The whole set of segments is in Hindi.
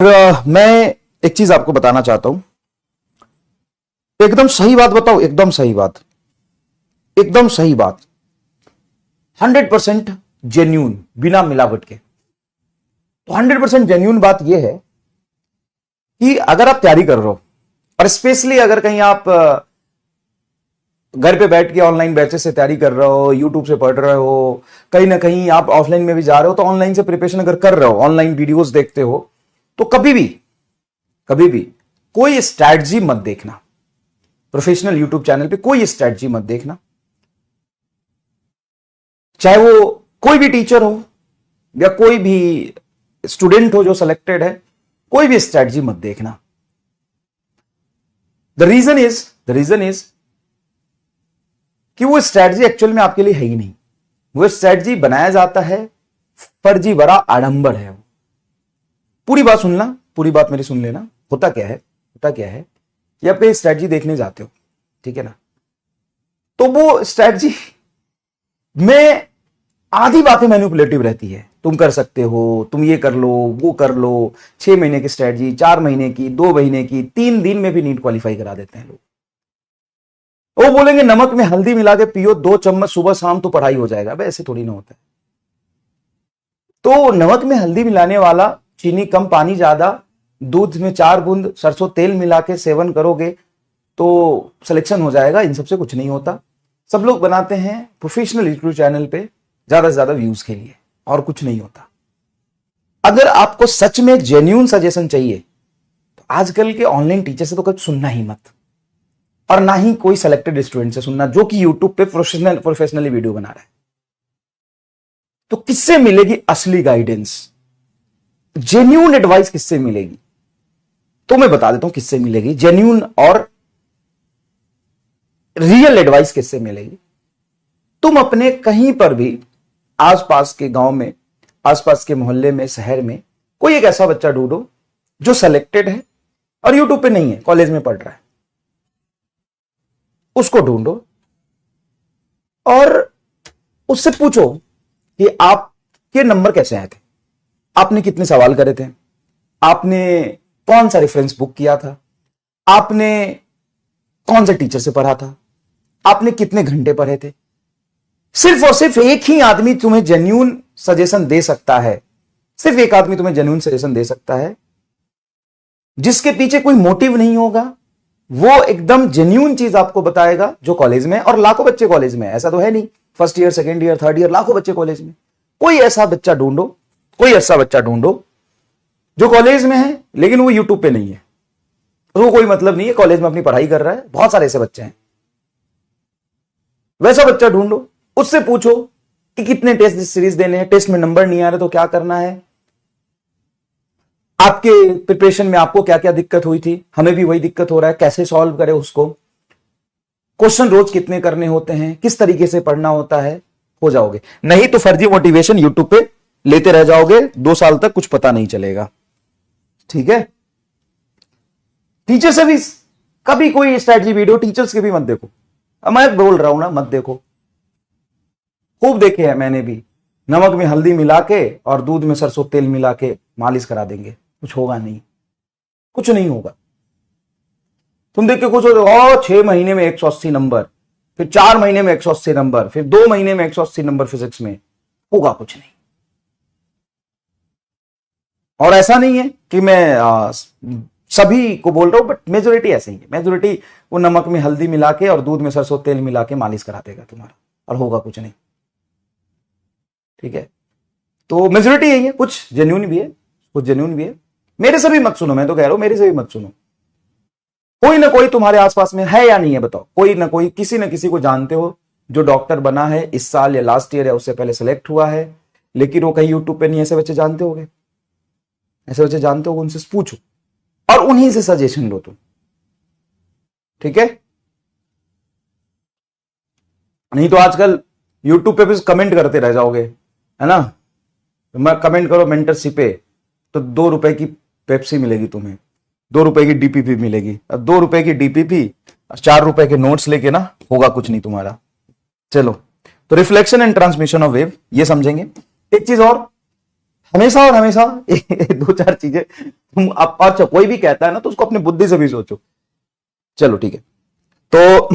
मैं एक चीज आपको बताना चाहता हूं। एकदम सही बात बताओ, एकदम सही बात, एकदम सही बात, 100% जेन्यून, बिना मिलावट के। तो 100% जेन्यून बात यह है कि अगर आप तैयारी कर रहे हो और स्पेशली अगर कहीं आप घर पे बैठ के ऑनलाइन बैचेस से तैयारी कर रहे हो, यूट्यूब से पढ़ रहे हो, कहीं ना कहीं आप ऑफलाइन में भी जा रहे हो, तो ऑनलाइन से प्रिपरेशन अगर कर रहे हो, ऑनलाइन वीडियोस देखते हो, तो कभी भी कोई स्ट्रैटेजी मत देखना। प्रोफेशनल यूट्यूब चैनल पे कोई स्ट्रैटेजी मत देखना, चाहे वो कोई भी टीचर हो या कोई भी स्टूडेंट हो जो सिलेक्टेड है, कोई भी स्ट्रैटेजी मत देखना। द रीजन इज कि वो स्ट्रैटेजी एक्चुअल में आपके लिए है ही नहीं। वो स्ट्रैटेजी बनाया जाता है, फर्जी भरा आडंबर है। पूरी बात सुनना, पूरी बात मेरी सुन लेना। होता क्या है कि आप कहीं स्ट्रैटेजी देखने जाते हो, ठीक है ना, तो वो स्ट्रैटेजी में आधी बातें मैनिपुलेटिव रहती है। तुम कर सकते हो, तुम ये कर लो, वो कर लो। 6 महीने की स्ट्रैटेजी, 4 महीने की, 2 महीने की, 3 दिन में भी नीट क्वालिफाई करा देते हैं लोग। वो बोलेंगे नमक में हल्दी मिला के पियो 2 चम्मच सुबह शाम तो पढ़ाई हो जाएगा। अब ऐसे थोड़ी ना होता है। तो नमक में हल्दी मिलाने वाला, चीनी कम पानी ज्यादा, दूध में 4 बूंद सरसों तेल मिला के सेवन करोगे तो सिलेक्शन हो जाएगा, इन सबसे कुछ नहीं होता। सब लोग बनाते हैं प्रोफेशनल यूट्यूब चैनल पे ज्यादा से ज्यादा व्यूज के लिए, और कुछ नहीं होता। अगर आपको सच में जेन्युइन सजेशन चाहिए तो आजकल के ऑनलाइन टीचर से तो कभी सुनना ही मत, और ना ही कोई सिलेक्टेड स्टूडेंट से सुनना जो कि यूट्यूब पे प्रोफेशनली वीडियो बना रहा है। तो किससे मिलेगी असली गाइडेंस, जेन्युइन एडवाइस किससे मिलेगी? तो मैं बता देता हूं किससे मिलेगी जेन्युइन और रियल एडवाइस किससे मिलेगी। तुम अपने कहीं पर भी आसपास के गांव में, आसपास के मोहल्ले में, शहर में कोई एक ऐसा बच्चा ढूंढो जो सिलेक्टेड है और यूट्यूब पे नहीं है, कॉलेज में पढ़ रहा है। उसको ढूंढो और उससे पूछो कि आपके नंबर कैसे आए थे, आपने कितने सवाल करे थे, आपने कौन सा रेफरेंस बुक किया था, आपने कौन से टीचर से पढ़ा था, आपने कितने घंटे पढ़े थे। सिर्फ और सिर्फ एक ही आदमी तुम्हें जेन्युइन सजेशन दे सकता है, सिर्फ एक आदमी तुम्हें जेन्युइन सजेशन दे सकता है जिसके पीछे कोई मोटिव नहीं होगा। वो एकदम जेन्युइन चीज आपको बताएगा जो कॉलेज में, और लाखों बच्चे कॉलेज में, ऐसा तो है नहीं, first year, second year, third year, लाखों बच्चे कॉलेज में। कोई ऐसा बच्चा ढूंढो जो कॉलेज में है लेकिन वो यूट्यूब पे नहीं है, तो कोई मतलब नहीं है, कॉलेज में अपनी पढ़ाई कर रहा है। बहुत सारे ऐसे बच्चे हैं। वैसा बच्चा ढूंढो, उससे पूछो कि कितने टेस्ट सीरीज देने हैं, टेस्ट में नंबर नहीं आ रहे तो क्या करना है, आपके प्रिपरेशन में आपको क्या क्या दिक्कत हुई थी, हमें भी वही दिक्कत हो रहा है, कैसे सॉल्व करें उसको, क्वेश्चन रोज कितने करने होते हैं, किस तरीके से पढ़ना होता है, हो जाओगे। नहीं तो फर्जी मोटिवेशन यूट्यूब पे लेते रह जाओगे, 2 साल तक कुछ पता नहीं चलेगा। ठीक है, टीचर से भी कभी कोई स्ट्रैटेजी वीडियो टीचर्स के भी मत देखो। अब मैं बोल रहा हूं ना, मत देखो। खूब देखे हैं मैंने भी, नमक में हल्दी मिला के और दूध में सरसों तेल मिला के मालिश करा देंगे, कुछ होगा नहीं, कुछ नहीं होगा। तुम देख के खुश हो जाओ, 6 महीने में 180 नंबर, फिर 4 महीने में 180 नंबर, फिर 2 महीने में 180 नंबर फिजिक्स में, होगा कुछ नहीं। और ऐसा नहीं है कि मैं सभी को बोल रहा हूं, बट मेजोरिटी ऐसे ही है। मेजोरिटी वो नमक में हल्दी मिला के और दूध में सरसों तेल मिला के मालिश करा देगा तुम्हारा, और होगा कुछ नहीं। ठीक है, तो मेजोरिटी यही है। कुछ जेन्युइन भी है, कुछ जेन्युइन भी है। मेरे से भी मत सुनो, मैं तो कह रहा हूं मेरे से भी मत सुनो। कोई ना कोई तुम्हारे आसपास में है या नहीं है, बताओ। कोई ना कोई, किसी ना किसी को जानते हो जो डॉक्टर बना है इस साल या लास्ट ईयर या उससे पहले सेलेक्ट हुआ है, लेकिन वो कहीं यूट्यूब पे नहीं। ऐसे बच्चे जानते होगे, ऐसे बच्चे जानते हो, उनसे पूछो और उन्हीं से सजेशन लो तुम। ठीक है, नहीं तो आजकल यूट्यूब पे भी कमेंट करते रह जाओगे, है ना। मैं कमेंट करो मेंटरशिप पे तो 2 रुपए की पेप्सी मिलेगी तुम्हें, 2 रुपए की डीपीपी मिलेगी। अब 2 रुपए की डीपीपी और 4 रुपए के नोट्स लेके ना, होगा कुछ नहीं तुम्हारा। चलो, तो reflection and transmission of wave ये समझेंगे। एक चीज और, हमेशा और हमेशा दो चार चीजें तुम अच्छा कोई भी कहता है ना तो उसको अपनी बुद्धि से भी सोचो। चलो ठीक है। तो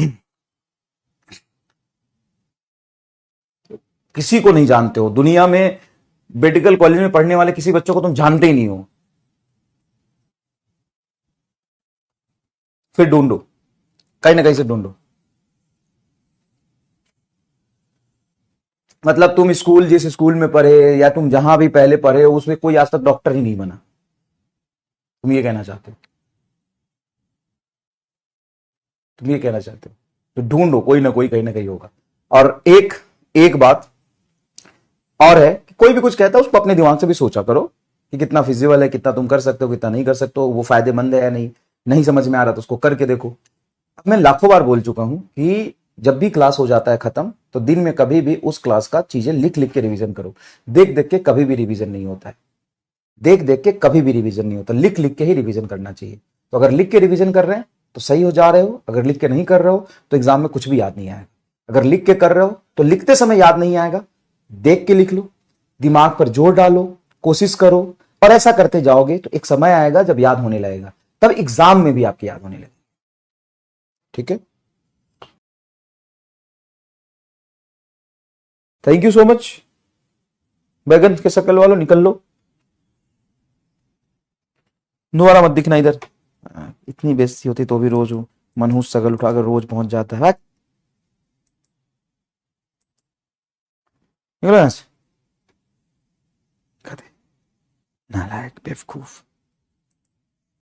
किसी को नहीं जानते हो दुनिया में, मेडिकल कॉलेज में पढ़ने वाले किसी बच्चों को तुम जानते ही नहीं हो, फिर ढूंढो, कहीं ना कहीं से ढूंढो। मतलब तुम स्कूल, जिस स्कूल में पढ़े या तुम जहां भी पहले पढ़े हो उसमें कोई आज तक डॉक्टर ही नहीं बना, तुम ये कहना चाहते हो, तुम ये कहना चाहते हो। तो ढूंढो, कोई ना कोई कहीं ना कहीं होगा। और एक एक बात और है कि कोई भी कुछ कहता है उसको अपने दिमाग से भी सोचा करो कि कितना फिजिबल है, कितना तुम कर सकते हो, कितना नहीं कर सकते हो, वो फायदेमंद है या नहीं। नहीं समझ में आ रहा तो उसको करके देखो। अब मैं लाखों बार बोल चुका हूं कि जब भी क्लास हो जाता है खत्म तो दिन में कभी भी उस क्लास का चीजें लिख लिख के रिवीजन करो। देख देख के कभी भी रिवीजन नहीं होता है, देख देख के कभी भी रिवीजन नहीं होता, लिख लिख के ही रिवीजन करना चाहिए। तो अगर लिख के रिवीजन कर रहे हैं तो सही हो जा रहे हो, अगर लिख के नहीं कर रहे हो तो एग्जाम में कुछ भी याद नहीं आएगा। अगर लिख के कर रहे हो तो लिखते समय याद नहीं आएगा, देख के लिख लो, दिमाग पर जोर डालो, कोशिश करो, और ऐसा करते जाओगे तो एक समय आएगा जब याद होने लगेगा, तब एग्जाम में भी आपकी याद होने लगेगी। ठीक है, थैंक यू सो मच। बैगन के शकल वालों निकल लो, दोबारा मत दिखना इधर। इतनी बेइज्जती होती तो भी रोज हूँ, मनहूस शकल उठाकर रोज पहुंच जाता है। निकलो यहां से, नालायक बेवकूफ।